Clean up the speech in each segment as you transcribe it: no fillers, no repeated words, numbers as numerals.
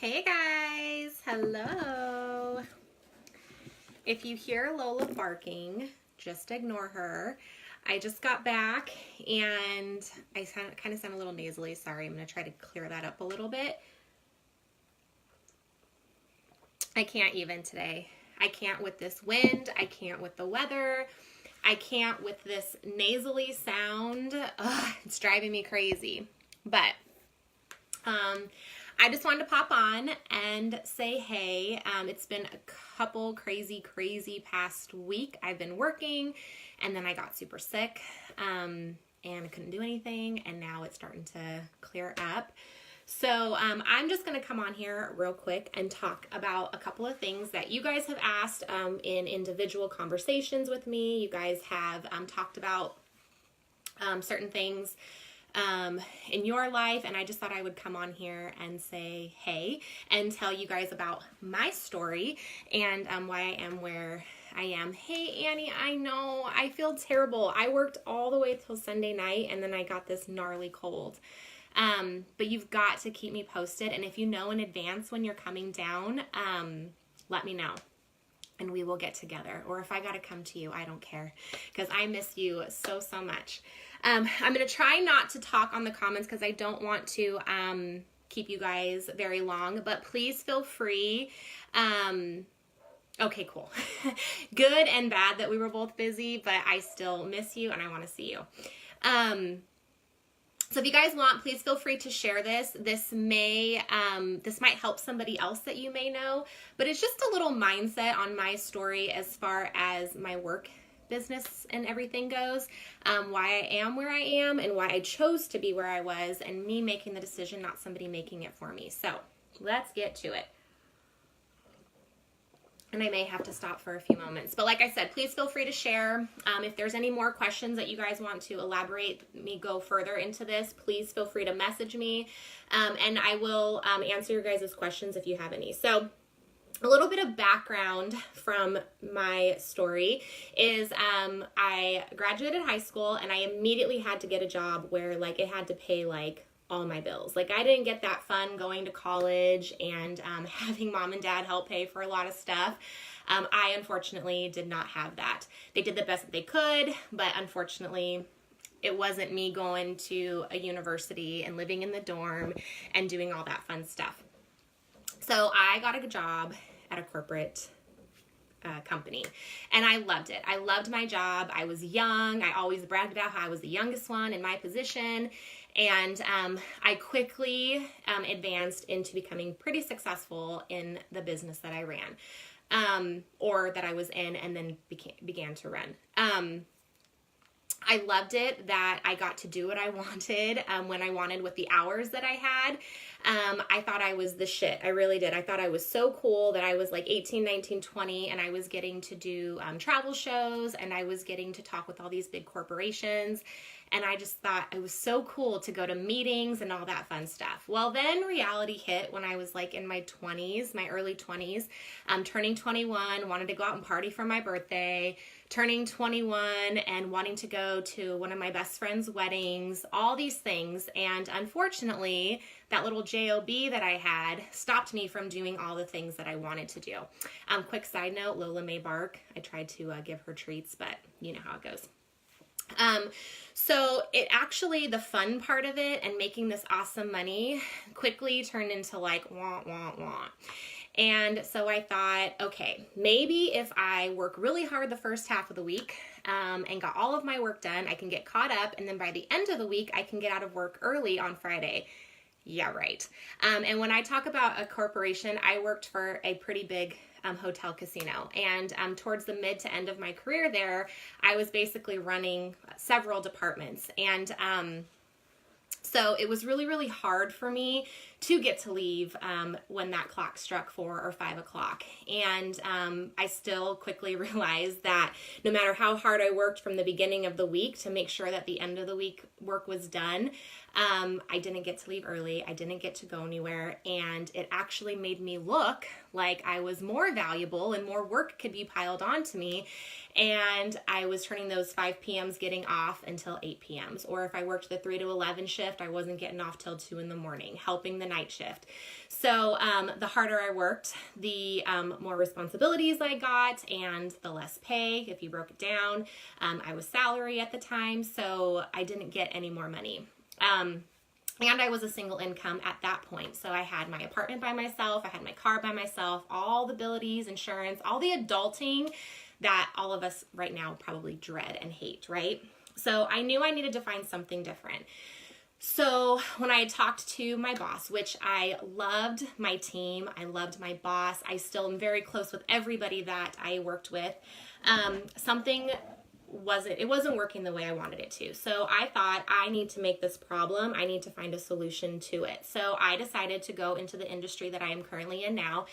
Hey guys, hello. If you hear Lola barking, just ignore her. I just got back and I kind of sound a little nasally. Sorry, I'm going to try to clear that up a little bit. I can't even today. I can't with this wind. I can't with the weather. I can't with this nasally sound. Ugh, it's driving me crazy. But I just wanted to pop on and say hey. It's been a couple crazy past week. I've been working and then I got super sick and I couldn't do anything, and now it's starting to clear up. So I'm just going to come on here real quick and talk about a couple of things that you guys have asked in individual conversations with me. You guys have talked about certain things in your life, and I just thought I would come on here and say hey and tell you guys about my story and why I am where I am. Hey Annie, I know I feel terrible. I worked all the way till Sunday night and then I got this gnarly cold. But you've got to keep me posted, and if you know in advance when you're coming down, let me know and we will get together. Or if I gotta come to you, I don't care, because I miss you so much. I'm gonna try not to talk on the comments because I don't want to keep you guys very long, but please feel free. Okay, cool. Good and bad that we were both busy, but I still miss you and I want to see you. So if you guys want, please feel free to share this. This might help somebody else that you may know, but it's just a little mindset on my story as far as my work business and everything goes, why I am where I am and why I chose to be where I was, and me making the decision, not somebody making it for me. So let's get to it. And I may have to stop for a few moments. But like I said, please feel free to share. If there's any more questions that you guys want to elaborate, me go further into this, please feel free to message me. And I will answer your guys' questions if you have any. So a little bit of background from my story is I graduated high school and I immediately had to get a job where it had to pay all my bills. I didn't get that fun going to college and having mom and dad help pay for a lot of stuff. I unfortunately did not have that. They did the best that they could, but unfortunately it wasn't me going to a university and living in the dorm and doing all that fun stuff. So I got a job at a corporate company and I loved it. I loved my job. I was young. I always bragged about how I was the youngest one in my position. And I quickly advanced into becoming pretty successful in the business that I ran, or that I was in and then began to run. I loved it that I got to do what I wanted when I wanted with the hours that I had. I thought I was the shit. I really did. I thought I was so cool that I was 18, 19, 20, and I was getting to do travel shows, and I was getting to talk with all these big corporations. And I just thought it was so cool to go to meetings and all that fun stuff. Well, then reality hit when I was in my 20s, my early 20s, turning 21, wanted to go out and party for my birthday, turning 21 and wanting to go to one of my best friend's weddings, all these things. And unfortunately, that little job that I had stopped me from doing all the things that I wanted to do. Quick side note, Lola may bark. I tried to give her treats, but you know how it goes. So it actually, the fun part of it and making this awesome money quickly turned into wah, wah, wah. And so I thought, okay, maybe if I work really hard the first half of the week, and got all of my work done, I can get caught up. And then by the end of the week, I can get out of work early on Friday. Yeah, right. And when I talk about a corporation, I worked for a pretty big hotel casino. And towards the mid to end of my career there, I was basically running several departments. And so it was really hard for me to get to leave when that clock struck 4 or 5 o'clock. And I still quickly realized that no matter how hard I worked from the beginning of the week to make sure that the end of the week work was done, I didn't get to leave early. I didn't get to go anywhere. And it actually made me look like I was more valuable and more work could be piled onto me. And I was turning those 5 p.m.s getting off until 8 p.m.s. Or if I worked the 3 to 11 shift, I wasn't getting off till 2 in the morning, helping the night shift. So the harder I worked, the more responsibilities I got and the less pay. If you broke it down, I was salary at the time, so I didn't get any more money. And I was a single income at that point. So I had my apartment by myself. I had my car by myself, all the abilities, insurance, all the adulting that all of us right now probably dread and hate, right? So I knew I needed to find something different. So when I talked to my boss, which I loved my team, I loved my boss, I still am very close with everybody that I worked with, it wasn't working the way I wanted it to. So I thought, I need to make this problem. I need to find a solution to it. So I decided to go into the industry that I am currently in now.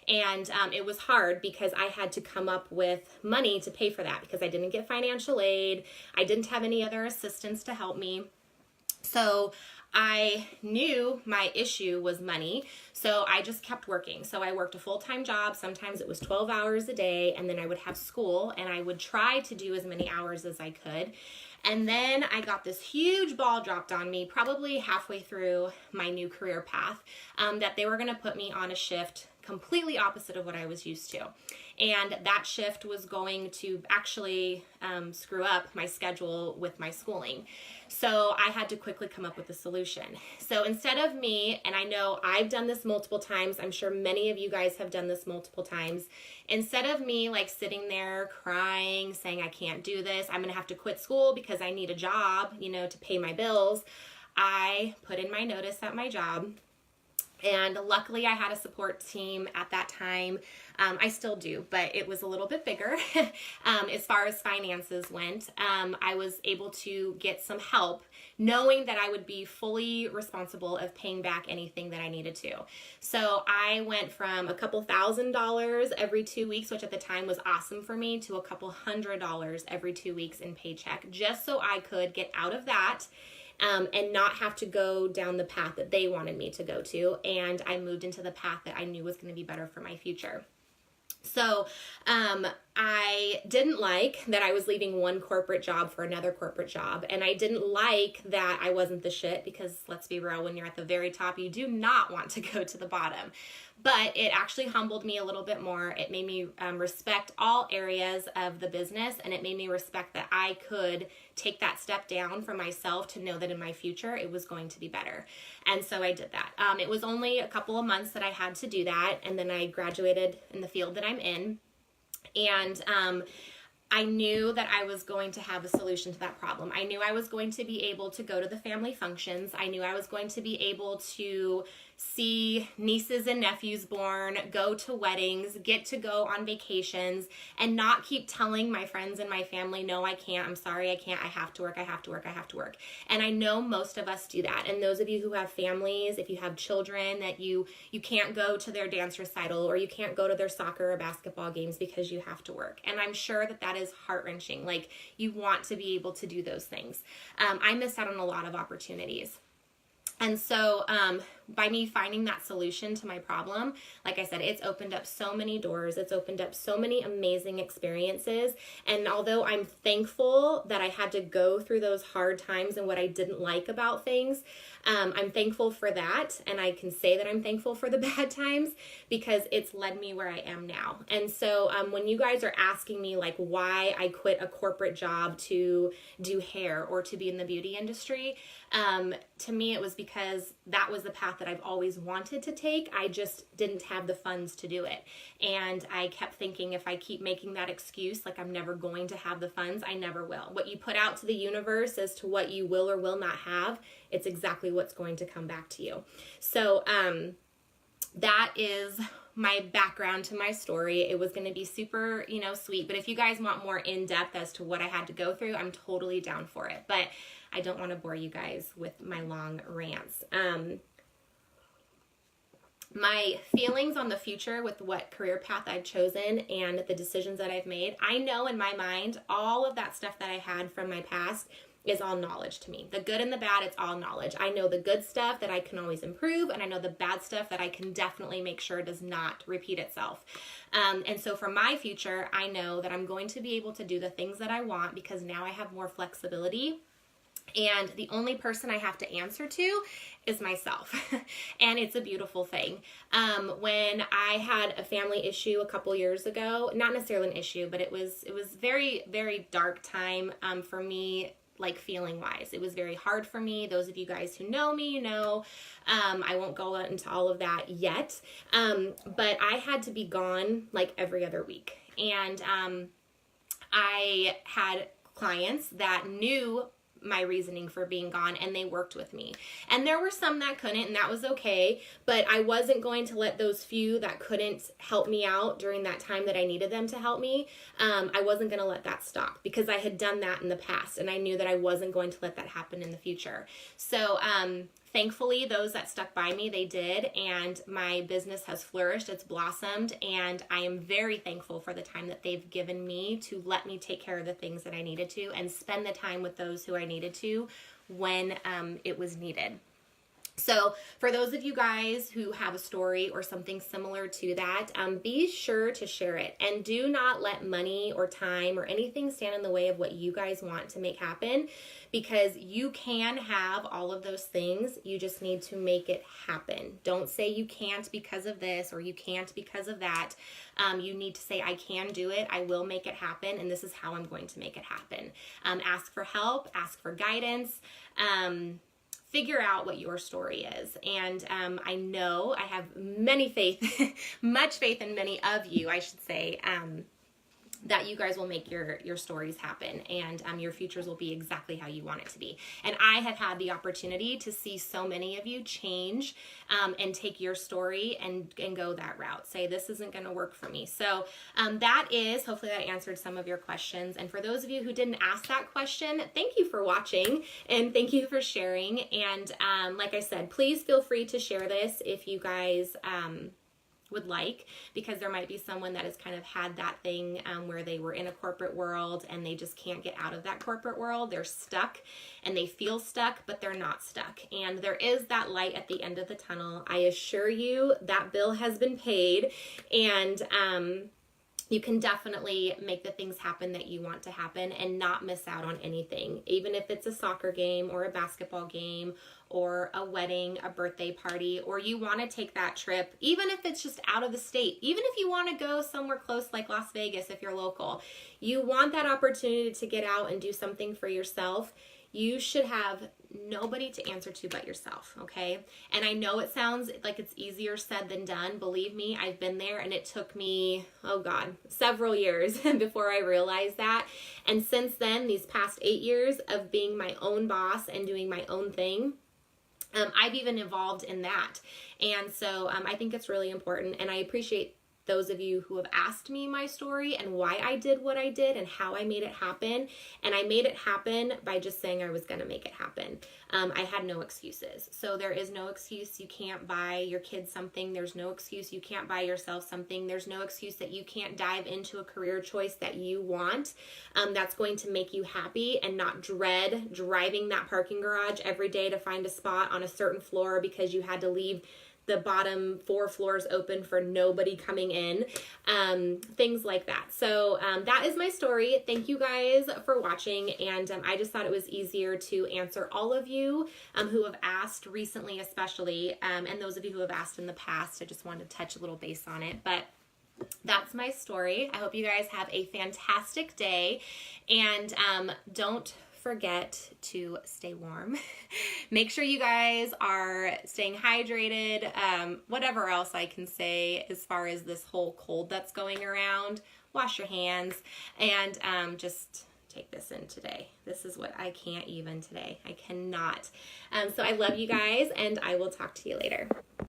And it was hard because I had to come up with money to pay for that because I didn't get financial aid. I didn't have any other assistance to help me. So I knew my issue was money, so I just kept working. So I worked a full-time job. Sometimes it was 12 hours a day, and then I would have school, and I would try to do as many hours as I could. And then I got this huge ball dropped on me, probably halfway through my new career path, that they were going to put me on a shift completely opposite of what I was used to. And that shift was going to actually screw up my schedule with my schooling. So I had to quickly come up with a solution. So instead of me, and I know I've done this multiple times, I'm sure many of you guys have done this multiple times, instead of me like sitting there crying, saying I can't do this, I'm going to have to quit school because I need a job, to pay my bills, I put in my notice at my job. And luckily I had a support team at that time. I still do, but it was a little bit bigger as far as finances went. I was able to get some help knowing that I would be fully responsible of paying back anything that I needed to. So I went from a couple $1,000s every 2 weeks, which at the time was awesome for me, to a couple $100 every 2 weeks in paycheck, just so I could get out of that and not have to go down the path that they wanted me to go to. And I moved into the path that I knew was going to be better for my future. So I didn't like that I was leaving one corporate job for another corporate job. And I didn't like that I wasn't the shit, because let's be real, when you're at the very top, you do not want to go to the bottom. But it actually humbled me a little bit more. It made me respect all areas of the business, and it made me respect that I could take that step down for myself to know that in my future it was going to be better. And so I did that. It was only a couple of months that I had to do that, and then I graduated in the field that I'm in. And I knew that I was going to have a solution to that problem. I knew I was going to be able to go to the family functions. I knew I was going to be able to see nieces and nephews born, go to weddings, get to go on vacations, and not keep telling my friends and my family, no, I can't, I'm sorry, I can't, I have to work, I have to work, I have to work. And I know most of us do that. And those of you who have families, if you have children, that you can't go to their dance recital, or you can't go to their soccer or basketball games because you have to work. And I'm sure that that is heart-wrenching. Like, you want to be able to do those things. I missed out on a lot of opportunities. And so by me finding that solution to my problem, like I said, it's opened up so many doors. It's opened up so many amazing experiences. And although I'm thankful that I had to go through those hard times and what I didn't like about things, I'm thankful for that. And I can say that I'm thankful for the bad times because it's led me where I am now. And so when you guys are asking me like why I quit a corporate job to do hair or to be in the beauty industry, to me it was because that was the path that I've always wanted to take. I just didn't have the funds to do it. And I kept thinking, if I keep making that excuse, like I'm never going to have the funds, I never will. What you put out to the universe as to what you will or will not have, it's exactly what's going to come back to you. So that is my background to my story. It was going to be super, sweet. But if you guys want more in depth as to what I had to go through, I'm totally down for it. But I don't want to bore you guys with my long rants. My feelings on the future with what career path I've chosen and the decisions that I've made, I know in my mind all of that stuff that I had from my past is all knowledge to me. The good and the bad, it's all knowledge. I know the good stuff that I can always improve, and I know the bad stuff that I can definitely make sure does not repeat itself. And so for my future, I know that I'm going to be able to do the things that I want because now I have more flexibility. And the only person I have to answer to is myself. And it's a beautiful thing. When I had a family issue a couple years ago, not necessarily an issue, but it was very, very dark time for me, like feeling wise. It was very hard for me. Those of you guys who know me, you know, I won't go into all of that yet. But I had to be gone like every other week. And I had clients that knew my reasoning for being gone, and they worked with me. And there were some that couldn't, and that was okay, but I wasn't going to let those few that couldn't help me out during that time that I needed them to help me, I wasn't going to let that stop, because I had done that in the past, and I knew that I wasn't going to let that happen in the future. So thankfully, those that stuck by me, they did, and my business has flourished, it's blossomed, and I am very thankful for the time that they've given me to let me take care of the things that I needed to and spend the time with those who I needed to when it was needed. So for those of you guys who have a story or something similar to that, be sure to share it, and do not let money or time or anything stand in the way of what you guys want to make happen, because you can have all of those things. You just need to make it happen. Don't say you can't because of this or you can't because of that. You need to say, I can do it. I will make it happen. And this is how I'm going to make it happen. Ask for help, ask for guidance. Figure out what your story is. And I know I have much faith in many of you, I should say, that you guys will make your stories happen, and your futures will be exactly how you want it to be. And I have had the opportunity to see so many of you change and take your story and go that route. Say, this isn't going to work for me. So hopefully that answered some of your questions. And for those of you who didn't ask that question, thank you for watching and thank you for sharing. And like I said, please feel free to share this if you guys would like, because there might be someone that has kind of had that thing where they were in a corporate world and they just can't get out of that corporate world. They're stuck and they feel stuck, but they're not stuck. And there is that light at the end of the tunnel. I assure you that bill has been paid, and you can definitely make the things happen that you want to happen and not miss out on anything, even if it's a soccer game or a basketball game or a wedding, a birthday party, or you want to take that trip, even if it's just out of the state, even if you want to go somewhere close like Las Vegas, if you're local, you want that opportunity to get out and do something for yourself. You should have nobody to answer to but yourself, okay? And I know it sounds like it's easier said than done. Believe me, I've been there, and it took me, several years before I realized that. And since then, these past 8 years of being my own boss and doing my own thing, I've even evolved in that. And so I think it's really important, and I appreciate those of you who have asked me my story and why I did what I did and how I made it happen. And I made it happen by just saying I was going to make it happen. I had no excuses. So there is no excuse you can't buy your kids something. There's no excuse you can't buy yourself something. There's no excuse that you can't dive into a career choice that you want, that's going to make you happy and not dread driving that parking garage every day to find a spot on a certain floor because you had to leave the bottom 4 floors open for nobody coming in, things like that. So that is my story. Thank you guys for watching, and I just thought it was easier to answer all of you who have asked recently, especially, and those of you who have asked in the past. I just wanted to touch a little base on it, but that's my story. I hope you guys have a fantastic day, and don't forget to stay warm. Make sure you guys are staying hydrated. Whatever else I can say as far as this whole cold that's going around. Wash your hands, and just take this in today. This is what I can't even today. I cannot. So I love you guys, and I will talk to you later.